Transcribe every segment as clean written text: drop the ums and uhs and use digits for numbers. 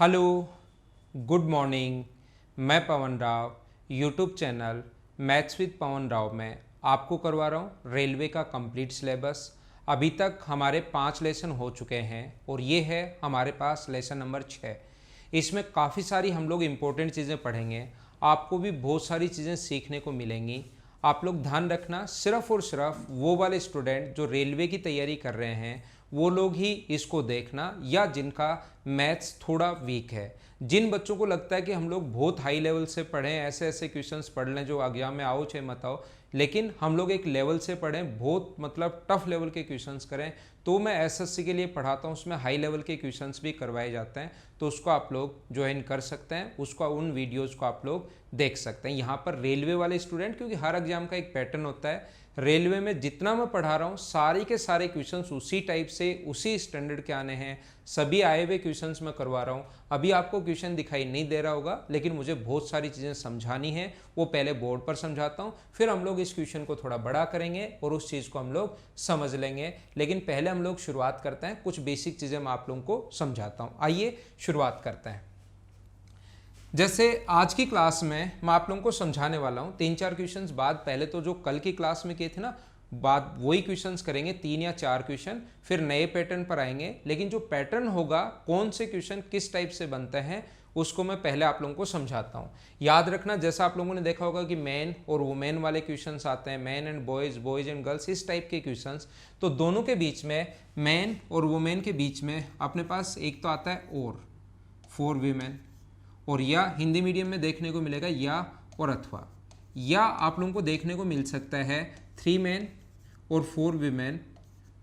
Hello, good morning. मैं Pavan Rao YouTube channel maths with Pavan Rao में आपको करवा रहा हूँ रेलवे का कंप्लीट सिलेबस। अभी तक हमारे 5 लेसन हो चुके हैं और ये है हमारे पास लेसन नंबर 6। इसमें काफ़ी सारी हम लोग इम्पोर्टेंट चीज़ें पढ़ेंगे, आपको भी बहुत सारी चीज़ें सीखने को मिलेंगी। आप लोग ध्यान रखना, सिर्फ और सिर्फ वो वाले स्टूडेंट जो रेलवे की तैयारी कर रहे हैं वो लोग ही इसको देखना, या जिनका मैथ्स थोड़ा वीक है। जिन बच्चों को लगता है कि हम लोग बहुत हाई लेवल से पढ़ें, ऐसे ऐसे क्वेश्चंस पढ़ लें जो एग्जाम में आओ चाहे मत आओ, लेकिन हम लोग एक लेवल से पढ़ें, बहुत मतलब टफ लेवल के क्वेश्चंस करें, तो मैं एसएससी के लिए पढ़ाता हूँ, उसमें हाई लेवल के क्वेश्चंस भी करवाए जाते हैं, तो उसको आप लोग ज्वाइन कर सकते हैं, उसका उन वीडियोज़ को आप लोग देख सकते हैं। यहाँ पर रेलवे वाले स्टूडेंट, क्योंकि हर एग्जाम का एक पैटर्न होता है, रेलवे में जितना मैं पढ़ा रहा हूँ सारी के सारे क्वेश्चंस उसी टाइप से उसी स्टैंडर्ड के आने हैं, सभी आए हुए क्वेश्चंस मैं करवा रहा हूँ। अभी आपको क्वेश्चन दिखाई नहीं दे रहा होगा, लेकिन मुझे बहुत सारी चीज़ें समझानी है, वो पहले बोर्ड पर समझाता हूँ, फिर हम लोग इस क्वेश्चन को थोड़ा बड़ा करेंगे और उस चीज़ को हम लोग समझ लेंगे। लेकिन पहले हम लोग शुरुआत करते हैं, कुछ बेसिक चीज़ें मैं आप लोगों को समझाता हूँ। आइए शुरुआत करते हैं। जैसे आज की क्लास में मैं आप लोगों को समझाने वाला हूँ 3-4 क्वेश्चंस बाद, पहले तो जो कल की क्लास में किए थे ना, बाद वही क्वेश्चंस करेंगे 3 या 4 क्वेश्चन, फिर नए पैटर्न पर आएंगे। लेकिन जो पैटर्न होगा, कौन से क्वेश्चन किस टाइप से बनते हैं, उसको मैं पहले आप लोगों को समझाता हूँ। याद रखना, जैसा आप लोगों ने देखा होगा कि मैन और वुमेन वाले क्वेश्चंस आते हैं, man and boys, boys and girls, इस टाइप के क्वेश्चंस, तो दोनों के बीच में, मैन और वुमेन के बीच में अपने पास एक तो आता है और, फॉर वीमेन, और या हिंदी मीडियम में देखने को मिलेगा या और अथवा, या आप लोगों को देखने को मिल सकता है 3 मैन और 4 वीमेन,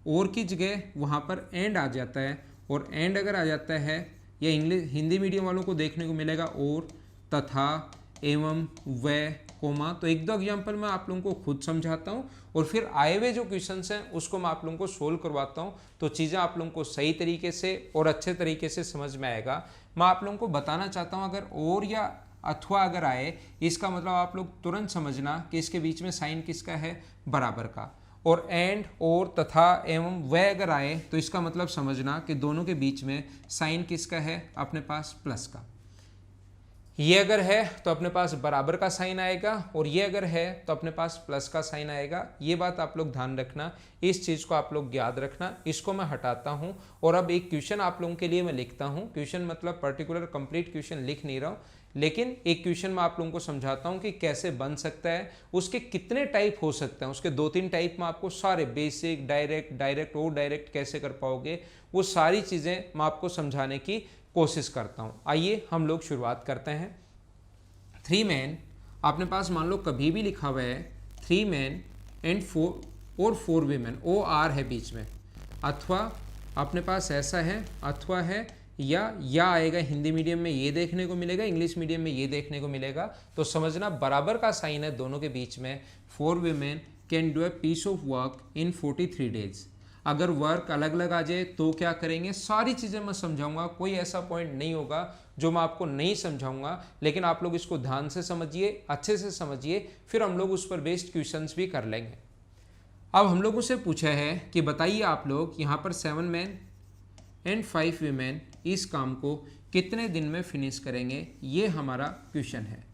और की जगह वहाँ पर एंड आ जाता है, और एंड अगर आ जाता है, या इंग्लिश हिंदी मीडियम वालों को देखने को मिलेगा और, तथा, एवं, व, कोमा। तो एक दो एग्जाम्पल मैं आप लोगों को खुद समझाता हूँ और फिर आए हुए जो क्वेश्चंस हैं उसको मैं आप लोगों को सोल्व करवाता हूँ, तो चीज़ें आप लोगों को सही तरीके से और अच्छे तरीके से समझ में आएगा। मैं आप लोगों को बताना चाहता हूँ, अगर और या अथवा अगर आए, इसका मतलब आप लोग तुरंत समझना कि इसके बीच में साइन किसका है, बराबर का। और एंड, और, तथा, एवं, वह अगर आए तो इसका मतलब समझना कि दोनों के बीच में साइन किसका है, अपने पास प्लस का। ये अगर है तो अपने पास बराबर का साइन आएगा, और ये अगर है तो अपने पास प्लस का साइन आएगा। ये बात आप लोग ध्यान रखना, इस चीज़ को आप लोग याद रखना। इसको मैं हटाता हूँ और अब एक क्वेश्चन आप लोगों के लिए मैं लिखता हूँ। क्वेश्चन मतलब पर्टिकुलर कंप्लीट क्वेश्चन लिख नहीं रहा हूँ, लेकिन एक क्वेश्चन मैं आप लोगों को समझाता हूँ कि कैसे बन सकता है, उसके कितने टाइप हो सकते हैं, उसके 2-3 टाइप में आपको सारे बेसिक, डायरेक्ट, डायरेक्ट और डायरेक्ट कैसे कर पाओगे, वो सारी चीज़ें मैं आपको समझाने की कोशिश करता हूँ। आइए हम लोग शुरुआत करते हैं। 3 मैन, आपने पास मान लो कभी भी लिखा हुआ है 3 man and 4 women, O R है बीच में, अथवा अपने पास ऐसा है, अथवा है, या आएगा, हिंदी मीडियम में ये देखने को मिलेगा, इंग्लिश मीडियम में ये देखने को मिलेगा, तो समझना बराबर का साइन है दोनों के बीच में। 4 women can do a piece of work in 43 days. अगर वर्क अलग अलग आ जाए तो क्या करेंगे, सारी चीज़ें मैं समझाऊंगा, कोई ऐसा पॉइंट नहीं होगा जो मैं आपको नहीं समझाऊंगा, लेकिन आप लोग इसको ध्यान से समझिए, अच्छे से समझिए, फिर हम लोग उस पर बेस्ड क्वेश्चंस भी कर लेंगे। अब हम लोगों से पूछा है कि बताइए आप लोग, यहाँ पर 7 मैन एंड 5 वीमेन इस काम को कितने दिन में फिनिश करेंगे, ये हमारा क्वेश्चन है।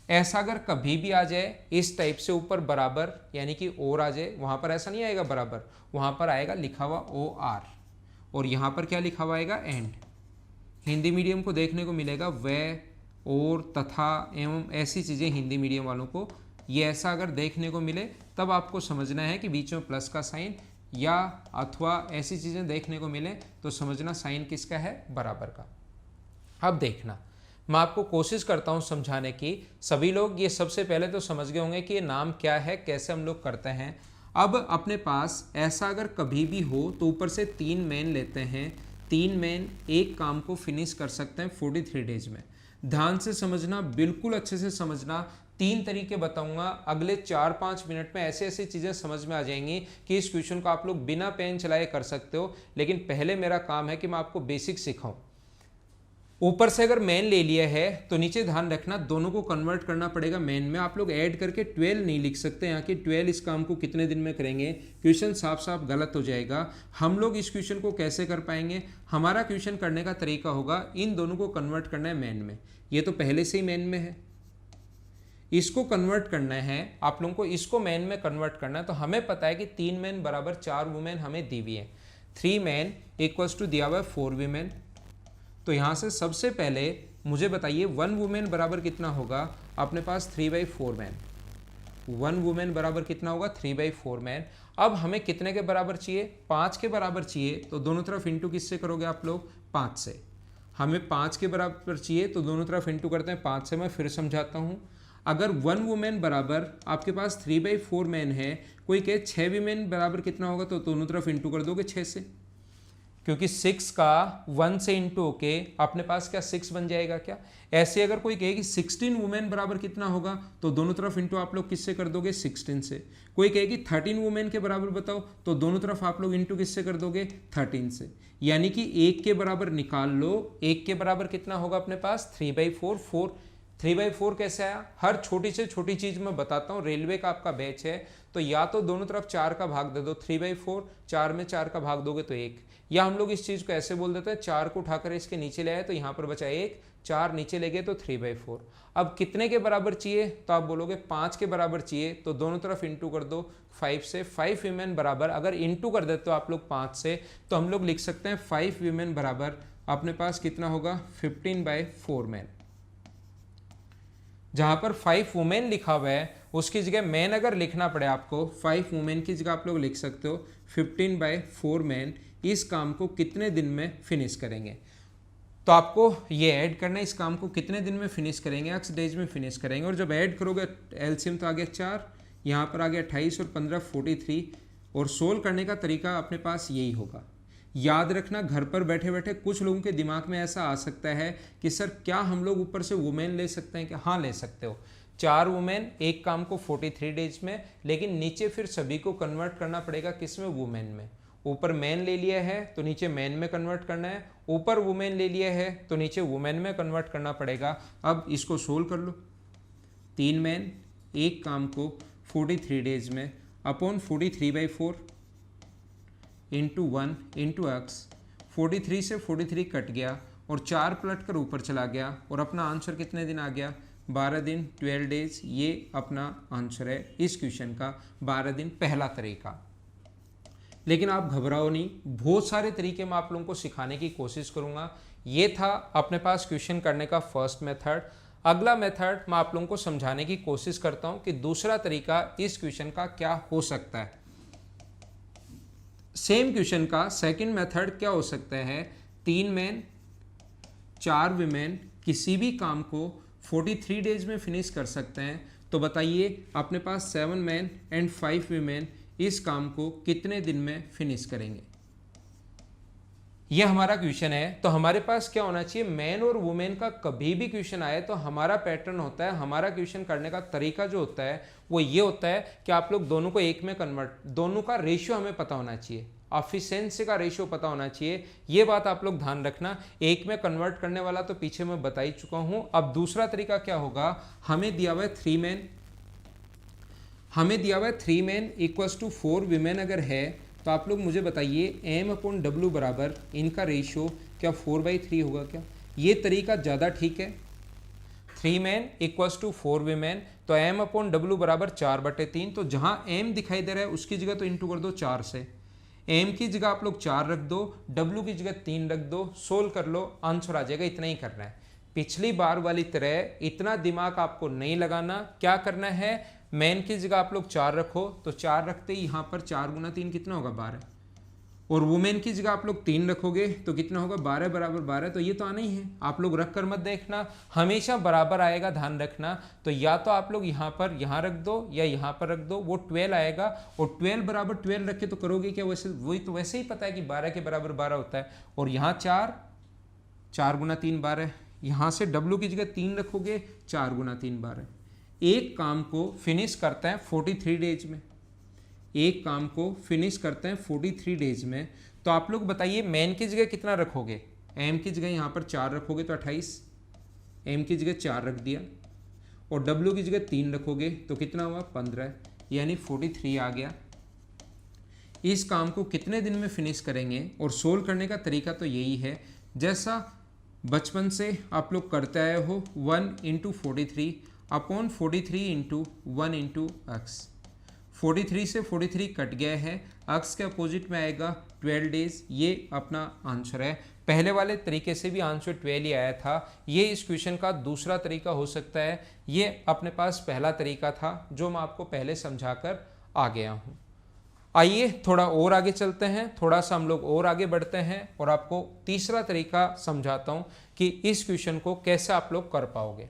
ऐसा अगर कभी भी आ जाए इस टाइप से, ऊपर बराबर यानी कि और आ जाए, वहाँ पर ऐसा नहीं आएगा बराबर, वहाँ पर आएगा लिखा हुआ ओ आर, और यहाँ पर क्या लिखा हुआ आएगा, एंड। हिंदी मीडियम को देखने को मिलेगा वह, और, तथा, एवं, ऐसी चीज़ें हिंदी मीडियम वालों को ये ऐसा अगर देखने को मिले, तब आपको समझना है कि बीच में प्लस का साइन, या अथवा ऐसी चीज़ें देखने को मिले तो समझना साइन किसका है, बराबर का। अब देखना, मैं आपको कोशिश करता हूँ समझाने की। सभी लोग ये सबसे पहले तो समझ गए होंगे कि ये नाम क्या है, कैसे हम लोग करते हैं। अब अपने पास ऐसा अगर कभी भी हो तो ऊपर से 3 मैन लेते हैं, 3 मैन एक काम को फिनिश कर सकते हैं 43 डेज में। ध्यान से समझना, बिल्कुल अच्छे से समझना। 3 तरीके बताऊंगा, अगले 4-5 मिनट में ऐसे ऐसी चीज़ें समझ में आ जाएंगी कि इस क्वेश्चन को आप लोग बिना पेन चलाए कर सकते हो। लेकिन पहले मेरा काम है कि मैं आपको बेसिक सिखाऊं। ऊपर से अगर मैन ले लिया है तो नीचे ध्यान रखना दोनों को कन्वर्ट करना पड़ेगा मैन में। आप लोग ऐड करके 12 नहीं लिख सकते यहाँ कि 12 इस काम को कितने दिन में करेंगे, क्वेश्चन साफ साफ गलत हो जाएगा। हम लोग इस क्वेश्चन को कैसे कर पाएंगे, हमारा क्वेश्चन करने का तरीका होगा इन दोनों को कन्वर्ट करना है मैन में। ये तो पहले से ही मैन में है, इसको कन्वर्ट करना है आप लोगों को, इसको मैन में कन्वर्ट करना है। तो हमें पता है कि 3 मैन बराबर 4 वुमेन हमें दी हुई है। 3 मैन इक्वल्स टू दिया हुआ है 4 वीमेन। तो यहाँ से सबसे पहले मुझे बताइए 1 वुमेन बराबर कितना होगा, अपने पास 3/4 मैन। 1 वुमेन बराबर कितना होगा, 3/4 मैन। अब हमें कितने के बराबर चाहिए, 5 के बराबर चाहिए। तो दोनों तरफ इंटू किससे करोगे आप लोग, 5 से। हमें 5 के बराबर चाहिए तो दोनों तरफ इंटू करते हैं 5 से। मैं फिर समझाता हूँ, अगर 1 वुमेन बराबर आपके पास 3/4 मैन है, कोई कहे 6 वीमेन बराबर कितना होगा, तो दोनों तरफ इंटू कर दोगे 6 से, क्योंकि 6 का 1 से इंटू होके अपने पास क्या 6 बन जाएगा क्या। ऐसे अगर कोई कहे कि 16 वुमेन बराबर कितना होगा, तो दोनों तरफ इंटू आप लोग किससे कर दोगे, 16 से। कोई कहे कि 13 वुमेन के बराबर बताओ, तो दोनों तरफ आप लोग इंटू किससे कर दोगे, 13 से। यानी कि 1 के बराबर निकाल लो, 1 के बराबर कितना होगा अपने पास 3/4। 3/4 कैसे आया, हर छोटी से छोटी चीज मैं बताता हूँ। रेलवे का आपका बैच है तो या तो दोनों तरफ 4 का भाग दे दो, 3/4, 4 में 4 का भाग दोगे तो 1। या हम लोग इस चीज को ऐसे बोल देते हैं, 4 को उठाकर इसके नीचे ले आए तो यहाँ पर बचा 1, 4 नीचे ले गए तो 3/4। अब कितने के बराबर चाहिए, तो आप बोलोगे 5 के बराबर चाहिए, तो दोनों तरफ इंटू कर दो 5 से। 5 वीमेन बराबर, अगर इंटू कर देते हो आप लोग 5 से, तो हम लोग लिख सकते हैं 5 वीमेन बराबर अपने पास कितना होगा, 15/4 मैन। जहां पर 5 वुमेन लिखा हुआ है उसकी जगह मैन अगर लिखना पड़े आपको, 5 वुमेन की जगह आप लोग लिख सकते हो 15/4 मैन इस काम को कितने दिन में फिनिश करेंगे। तो आपको ये ऐड करना है, इस काम को कितने दिन में फिनिश करेंगे, एक्स डेज में फिनिश करेंगे। और जब ऐड करोगे एलसीएम तो आ गया 4, यहाँ पर आ गया 28 और 15 43। और सोल्व करने का तरीका अपने पास यही होगा। याद रखना, घर पर बैठे बैठे कुछ लोगों के दिमाग में ऐसा आ सकता है कि सर क्या हम लोग ऊपर से वुमेन ले सकते हैं क्या, हाँ ले सकते हो। 4 वुमेन एक काम को 43 डेज में, लेकिन नीचे फिर सभी को कन्वर्ट करना पड़ेगा किसमें, वुमेन में। ऊपर मैन ले लिया है तो नीचे मैन में कन्वर्ट करना है, ऊपर वुमेन ले लिया है तो नीचे वुमेन में कन्वर्ट करना पड़ेगा। अब इसको सोल्व कर लो। 3 मैन एक काम को 43 डेज में अपॉन 43/4 इंटू 1 इंटू एक्स। 43 से 43 कट गया और 4 पलट कर ऊपर चला गया और अपना आंसर कितने दिन आ गया, 12 दिन, 12 डेज। ये अपना आंसर है इस क्वेश्चन का, 12 दिन पहला तरीका। लेकिन आप घबराओ नहीं, बहुत सारे तरीके मैं आप लोगों को सिखाने की कोशिश करूंगा। ये था अपने पास क्वेश्चन करने का फर्स्ट मेथड। अगला मेथड मैं आप लोगों को समझाने की कोशिश करता हूं कि दूसरा तरीका इस क्वेश्चन का क्या हो सकता है। सेम क्वेश्चन का सेकंड मेथड क्या हो सकता है, 3 मैन 4 विमेन किसी भी काम को 43 डेज में फिनिश कर सकते हैं। तो बताइए अपने पास 7 मैन एंड 5 विमेन इस काम को कितने दिन में फिनिश करेंगे। यह हमारा क्वेश्चन है। तो हमारे पास क्या होना चाहिए, मैन और वुमेन का कभी भी क्वेश्चन आए तो हमारा पैटर्न होता है, हमारा क्वेश्चन करने का तरीका जो होता है वो ये होता है कि आप लोग दोनों को एक में कन्वर्ट, दोनों का रेशियो हमें पता होना चाहिए, एफिशिएंसी का रेशियो पता होना चाहिए। ये बात आप लोग ध्यान रखना। एक में कन्वर्ट करने वाला तो पीछे मैं बता ही चुका हूं। अब दूसरा तरीका क्या होगा, हमें दिया हुआ है 3 मैन, हमें दिया हुआ है 3 मैन इक्वल्स टू 4 विमेन अगर है, तो आप लोग मुझे बताइए m/w बराबर इनका रेशियो क्या 4/3 होगा क्या। ये तरीका ज़्यादा ठीक है। 3 मैन इक्वल्स टू 4 विमेन, तो m/w बराबर 4/3। तो जहाँ m दिखाई दे रहा है उसकी जगह तो इंटू कर दो 4 से, m की जगह आप लोग 4 रख दो, w की जगह 3 रख दो, सोल्व कर लो, आंसर आ जाएगा। इतना ही करना है। पिछली बार वाली तरह इतना दिमाग आपको नहीं लगाना। क्या करना है, मैन की जगह आप लोग 4 रखो, तो 4 रखते ही यहाँ पर 4 गुना 3 कितना होगा, 12। और वुमेन की जगह आप लोग 3 रखोगे तो कितना होगा, 12 बराबर 12। तो ये तो आना ही है, आप लोग रख कर मत देखना, हमेशा बराबर आएगा, ध्यान रखना। तो या तो आप लोग यहाँ पर यहाँ रख दो या यहाँ पर रख दो, वो 12 आएगा। और 12 बराबर 12 रख के तो करोगे क्या, वैसे वही तो वैसे ही पता है कि 12 के बराबर 12 होता है। और यहाँ 4 गुना 3 12, यहाँ से w की जगह 3 रखोगे, 4 गुना 3 12। एक काम को फिनिश करते हैं 43 डेज में, एक काम को फिनिश करते हैं 43 डेज में। तो आप लोग बताइए मैन की जगह कितना रखोगे, m की जगह यहाँ पर 4 रखोगे तो 28, m की जगह 4 रख दिया, और w की जगह 3 रखोगे तो कितना हुआ 15, यानी 43 आ गया। इस काम को कितने दिन में फिनिश करेंगे, और सोल्व करने का तरीका तो यही है जैसा बचपन से आप लोग करते आए हो, 1 into 43 upon 43 into 1 into x. 43 से 43 कट गया है, एक्स के अपोजिट में आएगा 12 डेज, ये अपना आंसर है। पहले वाले तरीके से भी आंसर 12 ही आया था, ये इस क्वेश्चन का दूसरा तरीका हो सकता है। ये अपने पास पहला तरीका था जो मैं आपको पहले समझाकर आ गया हूँ। आइए थोड़ा और आगे चलते हैं, थोड़ा सा हम लोग और आगे बढ़ते हैं और आपको तीसरा तरीका समझाता हूँ कि इस क्वेश्चन को कैसे आप लोग कर पाओगे।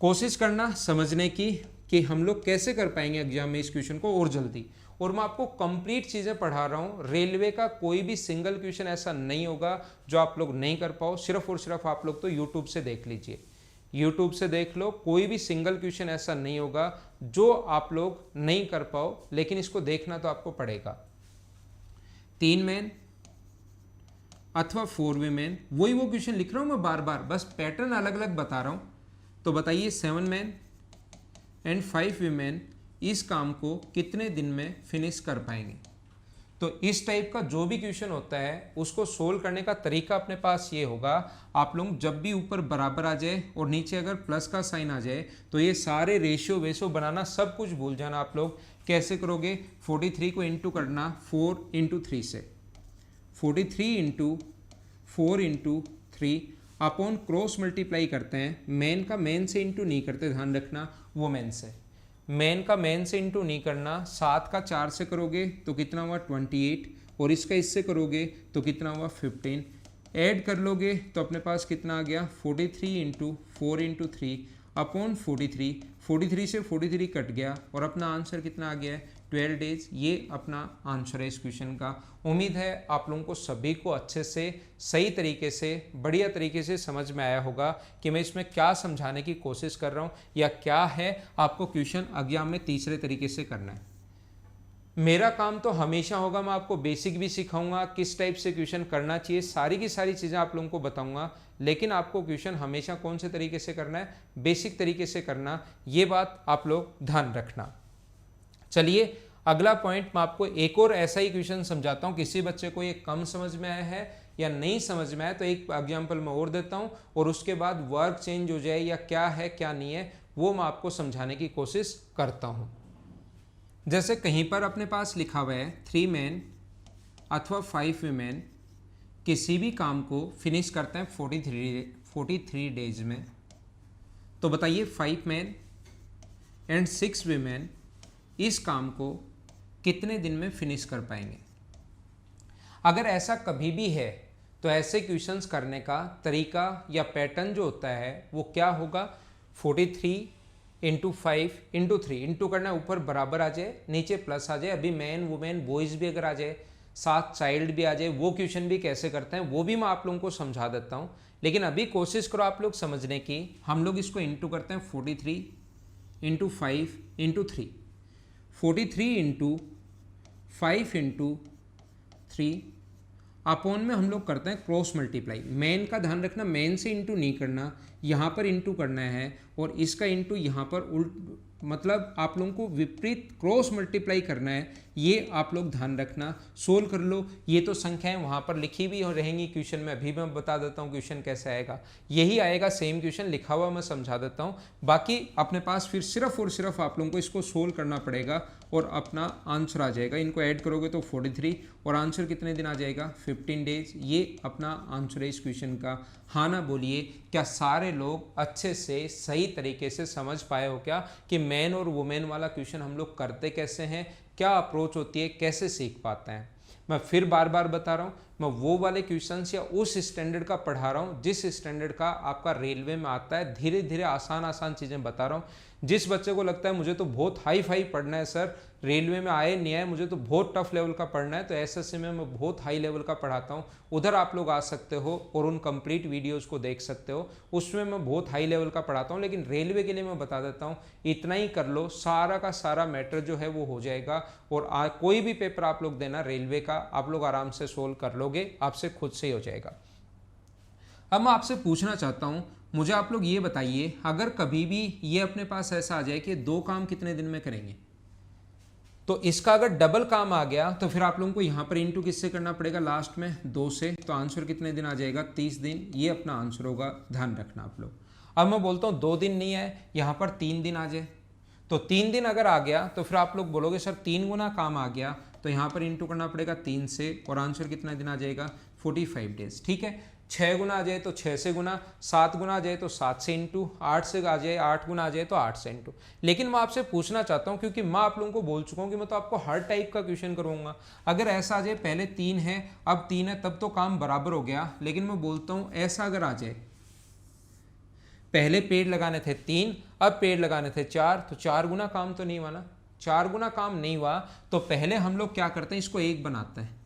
कोशिश करना समझने की कि हम लोग कैसे कर पाएंगे एग्जाम में इस क्वेश्चन को और जल्दी। और मैं आपको कंप्लीट चीज़ें पढ़ा रहा हूँ, रेलवे का कोई भी सिंगल क्वेश्चन ऐसा नहीं होगा जो आप लोग नहीं कर पाओ। सिर्फ और सिर्फ आप लोग तो यूट्यूब से देख लीजिए, यूट्यूब से देख लो, कोई भी सिंगल क्वेश्चन ऐसा नहीं होगा जो आप लोग नहीं कर पाओ, लेकिन इसको देखना तो आपको पड़ेगा। 3 मैन अथवा 4 वीमेन, वही वो क्वेश्चन लिख रहा हूँ मैं बार बार, बस पैटर्न अलग अलग बता रहा हूँ। तो बताइए 7 मैन एंड 5 वीमेन इस काम को कितने दिन में फिनिश कर पाएंगे। तो इस टाइप का जो भी क्वेश्चन होता है उसको सोल्व करने का तरीका अपने पास ये होगा, आप लोग जब भी ऊपर बराबर आ जाए और नीचे अगर प्लस का साइन आ जाए तो ये सारे रेशियो वेशो बनाना सब कुछ भूल जाना। आप लोग कैसे करोगे, 43 को इंटू करना 4 इंटू 3 से, 43 into 4 into 3 upon cross multiply करते हैं। मैन का मैन से इंटू नहीं करते, ध्यान रखना, वो मैन से, मैन का मैन से इंटू नहीं करना। 7 का 4 से करोगे तो कितना हुआ 28, और इसका इससे करोगे तो कितना हुआ 15। ऐड कर लोगे तो अपने पास कितना आ गया 43 इंटू 4 इंटू 3 अपॉन 43। 43 से 43 कट गया और अपना आंसर कितना आ गया है 12 डेज। ये अपना आंसर है इस क्वेश्चन का। उम्मीद है आप लोगों को सभी को अच्छे से, सही तरीके से, बढ़िया तरीके से समझ में आया होगा कि मैं इसमें क्या समझाने की कोशिश कर रहा हूँ या क्या है आपको क्वेश्चन एग्जाम में तीसरे तरीके से करना है। मेरा काम तो हमेशा होगा, मैं आपको बेसिक भी सिखाऊंगा, किस टाइप से क्वेश्चन करना चाहिए, सारी की सारी चीज़ें आप लोगों को बताऊंगा, लेकिन आपको क्वेश्चन हमेशा कौन से तरीके से करना है, बेसिक तरीके से करना, ये बात आप लोग ध्यान रखना। चलिए अगला पॉइंट मैं आपको एक और ऐसा ही क्वेश्चन समझाता हूँ। किसी बच्चे को ये कम समझ में आया है या नहीं समझ में आया तो एक एग्जाम्पल मैं और देता हूँ, और उसके बाद वर्क चेंज हो जाए या क्या है क्या नहीं है वो मैं आपको समझाने की कोशिश करता हूँ। जैसे कहीं पर अपने पास लिखा हुआ है 3 मैन अथवा 5 वीमेन किसी भी काम को फिनिश करते हैं 43 डेज में। तो बताइए 5 मैन एंड 6 वीमेन इस काम को कितने दिन में फिनिश कर पाएंगे। अगर ऐसा कभी भी है तो ऐसे क्वेश्चंस करने का तरीका या पैटर्न जो होता है वो क्या होगा, 43 इंटू 5 इंटू 3 इंटू करना, ऊपर बराबर आ जाए नीचे प्लस आ जाए। अभी मैन वुमेन बॉयज़ भी अगर आ जाए, साथ चाइल्ड भी आ जाए, वो क्वेश्चन भी कैसे करते हैं वो भी मैं आप लोगों को समझा देता हूँ। लेकिन अभी कोशिश करो आप लोग समझने की। हम लोग इसको इंटू करते हैं 43 into 5 into 3, 43 into 5 into 3 upon में हम लोग करते हैं क्रॉस मल्टीप्लाई। मैन का ध्यान रखना, मैन से इंटू नहीं करना, यहाँ पर इंटू करना है, और इसका इंटू यहाँ पर उल्ट, मतलब आप लोगों को विपरीत क्रॉस मल्टीप्लाई करना है, ये आप लोग ध्यान रखना। सोल्व कर लो, ये तो संख्याएं वहाँ पर लिखी भी रहेंगी क्वेश्चन में, अभी मैं बता देता हूँ क्वेश्चन कैसे आएगा, यही आएगा सेम क्वेश्चन लिखा हुआ, मैं समझा देता हूँ। बाकी अपने पास फिर सिर्फ और सिर्फ आप लोगों को इसको सोल्व करना पड़ेगा और अपना आंसर आ जाएगा। इनको ऐड करोगे तो 43 और आंसर कितने दिन आ जाएगा 15 डेज। ये अपना आंसर है इस क्वेश्चन का। हाँ ना बोलिए, क्या सारे लोग अच्छे से सही तरीके से समझ पाए हो क्या कि मैन और वुमेन वाला क्वेश्चन हम लोग करते कैसे हैं, क्या अप्रोच होती है, कैसे सीख पाते हैं। मैं फिर बार बार बता रहा हूँ, मैं वो वाले क्वेश्चंस या उस स्टैंडर्ड का पढ़ा रहा हूँ जिस स्टैंडर्ड का आपका रेलवे में आता है। धीरे धीरे आसान आसान चीज़ें बता रहा हूँ। जिस बच्चे को लगता है मुझे तो बहुत हाई फाई पढ़ना है सर, रेलवे में आए नहीं आए, मुझे तो बहुत टफ लेवल का पढ़ना है, तो ऐसे में मैं बहुत हाई लेवल का पढ़ाता हूँ। उधर आप लोग आ सकते हो और उन कंप्लीट वीडियोस को देख सकते हो, उसमें मैं बहुत हाई लेवल का पढ़ाता हूँ। लेकिन रेलवे के लिए मैं बता देता हूँ, इतना ही कर लो, सारा का सारा मैटर जो है वो हो जाएगा। और कोई भी पेपर आप लोग देना रेलवे का, आप लोग आराम से सोल्व कर लोगे, आपसे खुद से ही हो जाएगा। अब मैं आपसे पूछना चाहता हूँ, मुझे आप लोग ये बताइए, अगर कभी भी ये अपने पास ऐसा आ जाए कि 2 काम कितने दिन में करेंगे, तो इसका अगर डबल काम आ गया तो फिर आप लोगों को यहाँ पर इंटू किससे करना पड़ेगा, लास्ट में 2 से। तो आंसर कितने दिन आ जाएगा, 30 दिन। ये अपना आंसर होगा, ध्यान रखना आप लोग। अब मैं बोलता हूँ 2 दिन नहीं है, यहाँ पर 3 दिन आ जाए। तो 3 दिन अगर आ गया तो फिर आप लोग बोलोगे सर 3 गुना काम आ गया, तो यहाँ पर इंटू करना पड़ेगा 3 से, और आंसर कितना दिन आ जाएगा, 45 डेज। ठीक है, 6 गुना आ जाए तो 6 से गुना, 7 गुना आ जाए तो 7 से इंटू, 8 से आ जाए, 8 गुना आ जाए तो 8 से इंटू। लेकिन मैं आपसे पूछना चाहता हूँ, क्योंकि मैं आप लोगों को बोल चुका हूँ कि मैं तो आपको हर टाइप का क्वेश्चन करूँगा। अगर ऐसा आ जाए पहले 3 है अब 3 है, तब तो काम बराबर हो गया। लेकिन मैं बोलता हूँ ऐसा अगर आ जाए, पहले पेड़ लगाने थे 3, अब पेड़ लगाने थे 4, तो 4 गुना काम तो नहीं हुआ ना। 4 गुना काम नहीं हुआ तो पहले हम लोग क्या करते हैं, इसको 1 बनाते हैं।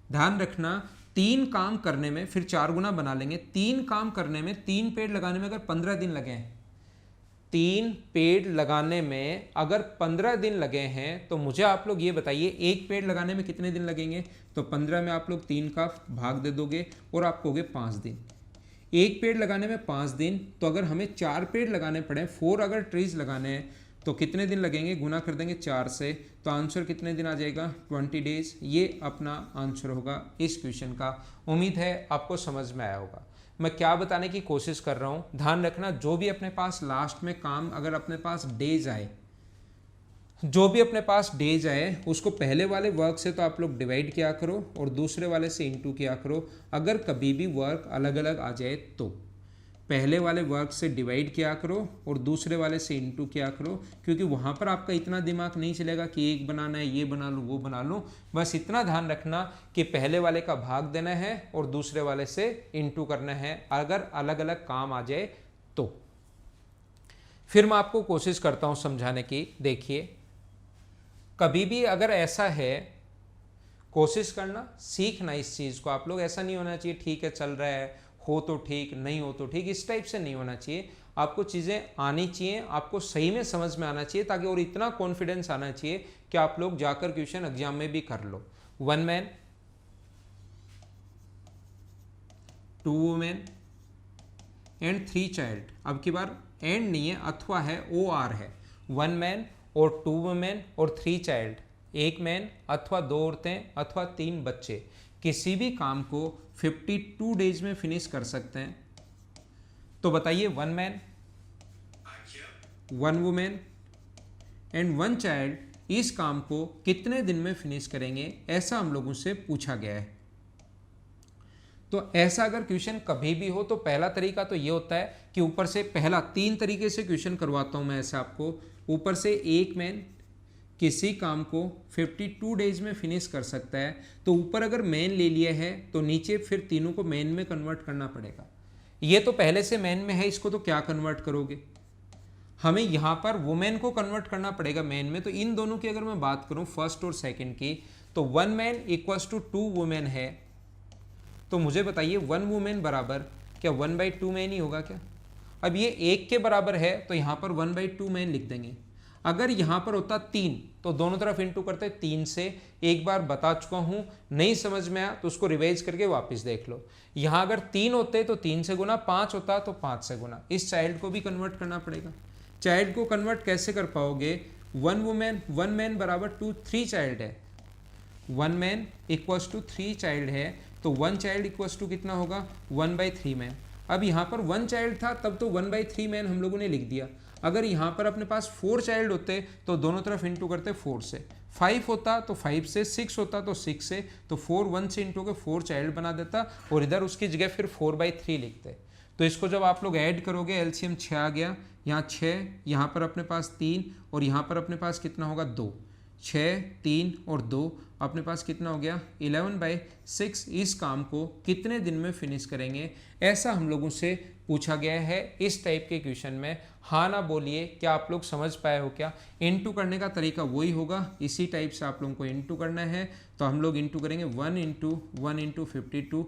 ध्यान रखना, 3 काम करने में फिर 4 गुना बना लेंगे। 3 काम करने में, 3 पेड़ लगाने में अगर 15 दिन लगे हैं, 3 पेड़ लगाने में अगर 15 दिन लगे हैं, तो मुझे आप लोग ये बताइए 1 पेड़ लगाने में कितने दिन लगेंगे। तो 15 में आप लोग 3 का भाग दे दोगे और आपको हो गए 5 दिन। 1 पेड़ लगाने में 5 दिन, तो अगर हमें 4 पेड़ लगाने पड़े, 4 अगर ट्रीज लगाने हैं, तो कितने दिन लगेंगे, गुना कर देंगे 4 से, तो आंसर कितने दिन आ जाएगा, 20 डेज। ये अपना आंसर होगा इस क्वेश्चन का। उम्मीद है आपको समझ में आया होगा मैं क्या बताने की कोशिश कर रहा हूँ। ध्यान रखना, जो भी अपने पास लास्ट में काम, अगर अपने पास डेज आए, जो भी अपने पास डेज आए, उसको पहले वाले वर्क से तो आप लोग डिवाइड किया करो और दूसरे वाले से इंटू किया करो। अगर कभी भी वर्क अलग अलग आ जाए तो पहले वाले वर्क से डिवाइड किया करो और दूसरे वाले से इंटू किया करो, क्योंकि वहाँ पर आपका इतना दिमाग नहीं चलेगा कि एक बनाना है, ये बना लो, वो बना लो। बस इतना ध्यान रखना कि पहले वाले का भाग देना है और दूसरे वाले से इंटू करना है, अगर अलग अलग काम आ जाए तो। फिर मैं आपको कोशिश करता हूँ समझाने की। देखिए, कभी भी अगर ऐसा है, कोशिश करना सीखना इस चीज़ को आप लोग। ऐसा नहीं होना चाहिए ठीक है चल रहा है, हो तो ठीक, नहीं हो तो ठीक, इस टाइप से नहीं होना चाहिए। आपको चीज़ें आनी चाहिए, आपको सही में समझ में आना चाहिए, ताकि और इतना कॉन्फिडेंस आना चाहिए कि आप लोग जाकर क्वेश्चन एग्जाम में भी कर लो। 1 मैन, 2 वुमेन एंड 3 चाइल्ड। अब की बार एंड नहीं है, अथवा है, OR है। 1 मैन और 2 वुमेन और 3 चाइल्ड, 1 मैन अथवा 2 औरतें अथवा 3 बच्चे किसी भी काम को 52 डेज में फिनिश कर सकते हैं। तो बताइए 1 मैन, 1 वुमेन एंड 1 चाइल्ड इस काम को कितने दिन में फिनिश करेंगे, ऐसा हम लोगों से पूछा गया है। तो ऐसा अगर क्वेश्चन कभी भी हो तो पहला तरीका तो ये होता है कि ऊपर से, पहला 3 तरीके से क्वेश्चन करवाता हूं मैं ऐसे आपको। ऊपर से 1 मैन किसी काम को 52 डेज में फिनिश कर सकता है, तो ऊपर अगर मैन ले लिया है तो नीचे फिर तीनों को मैन में कन्वर्ट करना पड़ेगा। ये तो पहले से मैन में है, इसको तो क्या कन्वर्ट करोगे, हमें यहाँ पर वुमेन को कन्वर्ट करना पड़ेगा मैन में। तो इन दोनों की अगर मैं बात करूँ, फर्स्ट और सेकंड की, तो 1 मैन इक्वल्स टू 2 वुमेन है। तो मुझे बताइए 1 वुमेन बराबर क्या 1/2 मैन ही होगा क्या। अब ये 1 के बराबर है तो यहाँ पर 1/2 मैन लिख देंगे। अगर यहाँ पर होता 3 तो दोनों तरफ इंटू करते 3 से। एक बार बता चुका हूँ, नहीं समझ में आया तो उसको रिवाइज करके वापस देख लो। यहाँ अगर 3 होते तो 3 से गुना, 5 होता तो 5 से गुना। इस चाइल्ड को भी कन्वर्ट करना पड़ेगा। चाइल्ड को कन्वर्ट कैसे कर पाओगे, 1 वुमेन 1 मैन बराबर 3 चाइल्ड है। 1 मैन इक्वल्स टू 3 चाइल्ड है, तो 1 चाइल्ड इक्वल्स टू कितना होगा, 1/3 मैन। अब यहाँ पर 1 चाइल्ड था तब तो 1/3 मैन हम लोगों ने लिख दिया। अगर यहाँ पर अपने पास 4 चाइल्ड होते तो दोनों तरफ इंटू करते 4 से। 5 होता तो 5 से, 6 होता तो 6 से, तो 4 1 से इंटू के 4 चाइल्ड बना देता और इधर उसकी जगह फिर 4/3 लिखते। तो इसको जब आप लोग ऐड करोगे, एलसीएम 6 आ गया, यहाँ 6, यहाँ पर अपने पास 3 और यहाँ पर अपने पास कितना होगा 2। 6, 3 और 2 अपने पास कितना हो गया 11/6। इस काम को कितने दिन में फिनिश करेंगे, ऐसा हम लोगों से पूछा गया है इस टाइप के क्वेश्चन में। हाँ ना बोलिए, क्या आप लोग समझ पाए हो क्या। इंटू करने का तरीका वही होगा, इसी टाइप से आप लोगों को इंटू करना है। तो हम लोग इंटू करेंगे 1 × 1 × 52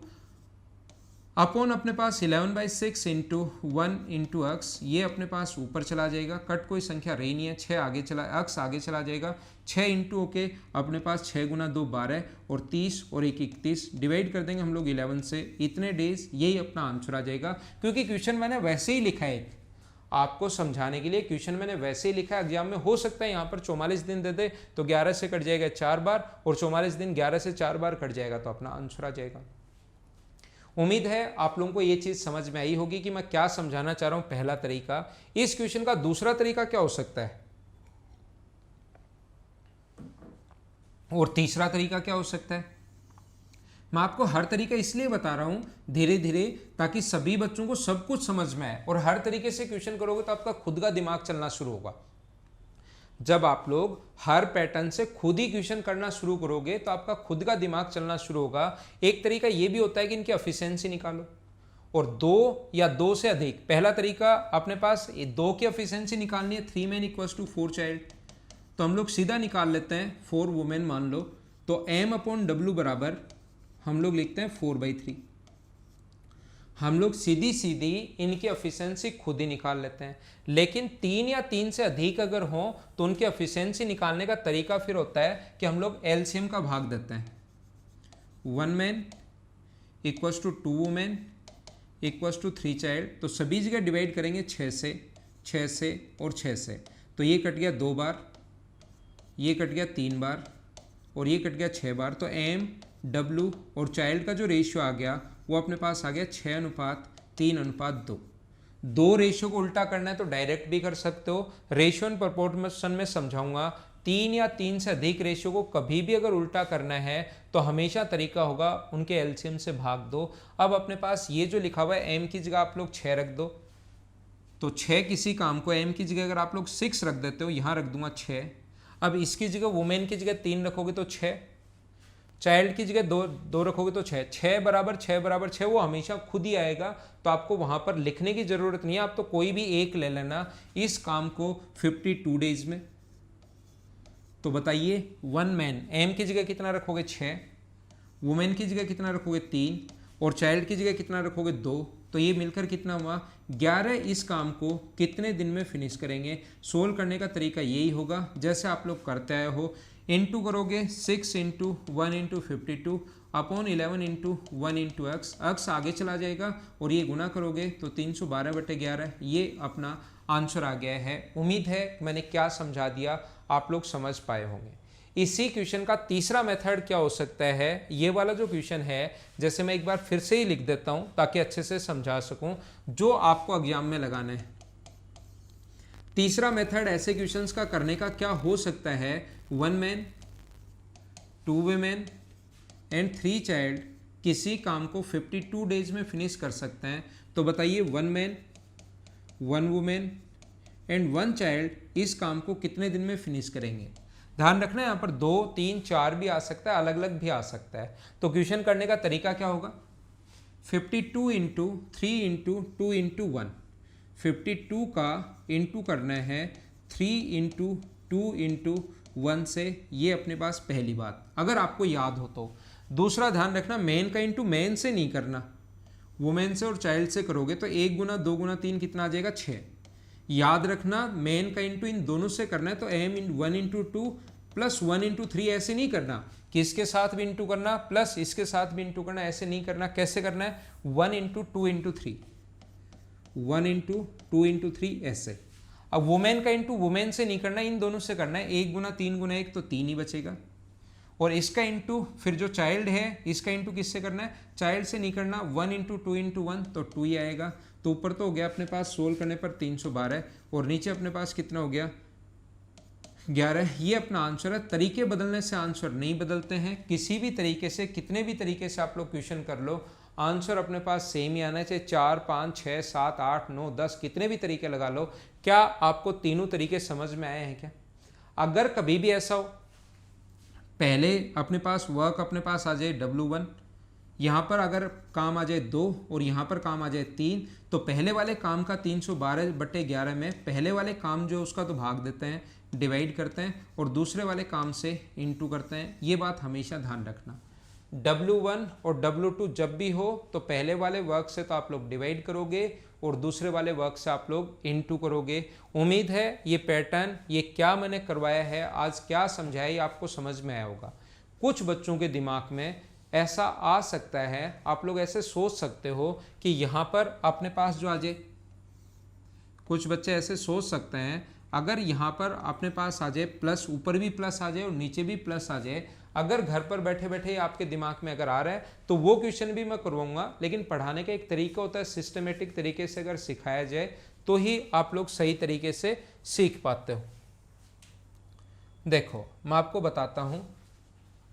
अपॉन अपने पास 11/6 इंटू 1 इंटू एक्स, ये अपने पास ऊपर चला जाएगा, कट कोई संख्या रही नहीं है, 6 आगे चला, एक्स आगे चला जाएगा, 6 इंटू ओके अपने पास 6 गुना 2 12 और 30 और 1 31, डिवाइड कर देंगे हम लोग 11 से, इतने डेज, यही अपना आंसर आ जाएगा। क्योंकि क्वेश्चन मैंने वैसे ही लिखा है, आपको समझाने के लिए क्वेश्चन मैंने वैसे ही लिखा है। एग्जाम में हो सकता है यहाँ पर 44 दिन दे दे तो 11 से कट जाएगा 4 बार, और 44 दिन 11 से 4 बार कट जाएगा तो अपना आंसर आ जाएगा। उम्मीद है आप लोगों को ये चीज समझ में आई होगी कि मैं क्या समझाना चाह रहा हूं। पहला तरीका, इस क्वेश्चन का दूसरा तरीका क्या हो सकता है और तीसरा तरीका क्या हो सकता है। मैं आपको हर तरीका इसलिए बता रहा हूं धीरे धीरे, ताकि सभी बच्चों को सब कुछ समझ में आए, और हर तरीके से क्वेश्चन करोगे तो आपका खुद का दिमाग चलना शुरू होगा। जब आप लोग हर पैटर्न से खुद ही क्वेश्चन करना शुरू करोगे तो आपका खुद का दिमाग चलना शुरू होगा। एक तरीका यह भी होता है कि इनकी एफिशिएंसी निकालो, और 2 या 2 से अधिक। पहला तरीका अपने पास 2 की एफिशिएंसी निकालनी है, 3 men = 4 चाइल्ड, तो हम लोग सीधा निकाल लेते हैं 4 वुमेन मान लो, तो m/w बराबर हम लोग लिखते हैं 4/3। हम लोग सीधी सीधी इनकी एफिशिएंसी खुद ही निकाल लेते हैं। लेकिन 3 या 3 से अधिक अगर हो तो उनकी एफिशिएंसी निकालने का तरीका फिर होता है कि हम लोग एलसीएम का भाग देते हैं। 1 man = 2 women = 3 चाइल्ड, तो सभी जगह डिवाइड करेंगे 6 से, 6 से और 6 से, तो ये कट गया 2 बार, ये कट गया 3 बार और ये कट गया 6 बार। तो m/w और चाइल्ड का जो रेशियो आ गया वो अपने पास आ गया 6:3:2। 2 रेशियो को उल्टा करना है तो डायरेक्ट भी कर सकते हो, रेशियो एंड प्रपोर्शन में समझाऊंगा। 3 या 3 से अधिक रेशियो को कभी भी अगर उल्टा करना है तो हमेशा तरीका होगा उनके एलसीएम से भाग दो। अब अपने पास ये जो लिखा हुआ है m की जगह आप लोग 6 रख दो, तो 6 किसी काम को m की जगह अगर आप लोग 6 रख देते हो, यहाँ रख दूंगा 6। अब इसकी जगह वुमेन की जगह 3 रखोगे तो 6, चाइल्ड की जगह 2 रखोगे तो 6, 6 बराबर 6 बराबर 6 वो हमेशा खुद ही आएगा, तो आपको वहां पर लिखने की जरूरत नहीं है। आप तो कोई भी एक ले लेना इस काम को 52 डेज में। तो बताइए 1 man m की जगह कितना रखोगे 6, वुमेन की जगह कितना रखोगे 3 और चाइल्ड की जगह कितना रखोगे 2, तो ये मिलकर कितना हुआ 11। इस काम को कितने दिन में फिनिश करेंगे। सोल्व करने का तरीका यही होगा जैसे आप लोग करते आए हो, इंटू करोगे 6 × 1 × 52 अपॉन 11 × 1 × x, x आगे चला जाएगा और ये गुना करोगे तो 312/11, ये अपना आंसर आ गया है। उम्मीद है मैंने क्या समझा दिया आप लोग समझ पाए होंगे। इसी क्वेश्चन का तीसरा मेथड क्या हो सकता है, ये वाला जो क्वेश्चन है, जैसे मैं एक बार फिर से ही लिख देता हूं ताकि अच्छे से समझा सकूं जो आपको एग्जाम में लगाना है। तीसरा मेथड ऐसे क्वेश्चंस का करने का क्या हो सकता है, 1 man 2 women and 3 चाइल्ड किसी काम को 52 डेज में फिनिश कर सकते हैं। तो बताइए 1 man 1 woman and 1 चाइल्ड इस काम को कितने दिन में फिनिश करेंगे। ध्यान रखना यहाँ पर 2 3 4 भी आ सकता है, अलग अलग भी आ सकता है। तो क्वेश्चन करने का तरीका क्या होगा, 52 × 3 × 2 × 1, 52 का इंटू करना है 3 × 2 × 1 से, ये अपने पास पहली बात अगर आपको याद हो तो। दूसरा ध्यान रखना मेन का इंटू मेन से नहीं करना, वुमेन से और चाइल्ड से करोगे तो 1 × 2 × 3 कितना आ जाएगा 6। याद रखना मेन का इंटू इन दोनों से करना है, तो m1 × 2 प्लस 1 × 3 ऐसे नहीं करना कि इसके साथ भी इंटू करना प्लस इसके साथ भी इंटू करना, ऐसे नहीं करना। कैसे करना है 1 × 2 × 3, 1 × 2 × 3 ऐसे। अब वुमेन का इंटू वुमेन से नहीं करना, इन दोनों से करना है, 1 × 3 × 1 तो 3 ही बचेगा। और इसका इंटू फिर जो चाइल्ड है इसका इंटू किससे करना है, चाइल्ड से नहीं करना, 1 × 2 × 1 तो 2 ही आएगा। तो ऊपर तो हो गया अपने पास सोल्व करने पर 312 और नीचे अपने पास कितना हो गया 11। ये अपना आंसर है। तरीके बदलने से आंसर नहीं बदलते हैं, किसी भी तरीके से कितने भी तरीके से आप लोग क्वेश्चन कर लो आंसर अपने पास सेम ही आना चाहिए। 4 5 6 7 8 9 10 कितने भी तरीके लगा लो। क्या आपको तीनों तरीके समझ में आए हैं क्या? अगर कभी भी ऐसा हो पहले अपने पास वर्क अपने पास आ जाए W1, यहाँ पर अगर काम आ जाए 2 और यहाँ पर काम आ जाए 3, तो पहले वाले काम का 312/11 में पहले वाले काम जो उसका तो भाग देते हैं, डिवाइड करते हैं और दूसरे वाले काम से इंटू करते हैं। ये बात हमेशा ध्यान रखना। W1 और W2 जब भी हो तो पहले वाले वर्ग से तो आप लोग डिवाइड करोगे और दूसरे वाले वर्ग से आप लोग इनटू करोगे। उम्मीद है ये पैटर्न, ये क्या मैंने करवाया है आज, क्या समझाया, ये आपको समझ में आया होगा। कुछ बच्चों के दिमाग में ऐसा आ सकता है, आप लोग ऐसे सोच सकते हो कि यहाँ पर अपने पास जो आ जाए, कुछ बच्चे ऐसे सोच सकते हैं अगर यहाँ पर अपने पास आ जाए प्लस, ऊपर भी प्लस आ जाए और नीचे भी प्लस आ जाए, अगर घर पर बैठे बैठे आपके दिमाग में अगर आ रहा है तो वो क्वेश्चन भी मैं करवाऊंगा। लेकिन पढ़ाने का एक तरीका होता है, सिस्टमेटिक तरीके से अगर सिखाया जाए तो ही आप लोग सही तरीके से सीख पाते हो। देखो मैं आपको बताता हूँ,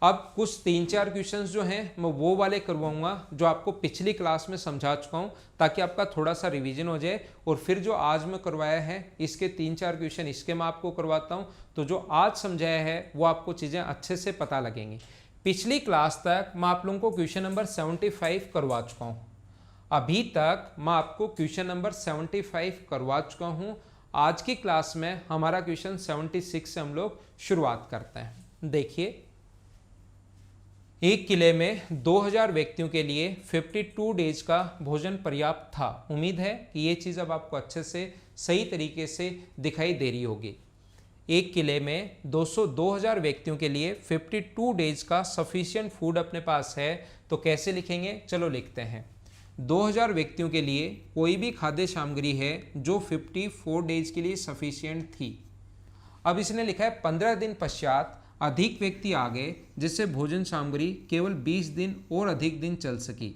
अब कुछ 3-4 क्वेश्चंस जो हैं मैं वो वाले करवाऊंगा जो आपको पिछली क्लास में समझा चुका हूँ, ताकि आपका थोड़ा सा रिवीजन हो जाए। और फिर जो आज मैं करवाया है इसके 3-4 क्वेश्चन इसके मैं आपको करवाता हूँ, तो जो आज समझाया है वो आपको चीज़ें अच्छे से पता लगेंगी। पिछली क्लास तक मैं आप लोगों को क्वेश्चन नंबर 75 करवा चुका हूँ। अभी तक मैं आपको क्वेश्चन नंबर 75 करवा चुका हूँ। आज की क्लास में हमारा क्वेश्चन 76 से हम लोग शुरुआत करते हैं। देखिए, एक किले में 2000 व्यक्तियों के लिए 52 डेज का भोजन पर्याप्त था। उम्मीद है कि ये चीज़ अब आपको अच्छे से सही तरीके से दिखाई दे रही होगी। एक किले में 2000 व्यक्तियों के लिए 52 डेज का सफिशिएंट फूड अपने पास है, तो कैसे लिखेंगे, चलो लिखते हैं। 2000 व्यक्तियों के लिए कोई भी खाद्य सामग्री है जो 54 डेज के लिए सफिशिएंट थी। अब इसने लिखा है 15 दिन पश्चात अधिक व्यक्ति आ गए जिससे भोजन सामग्री केवल 20 दिन और अधिक दिन चल सकी।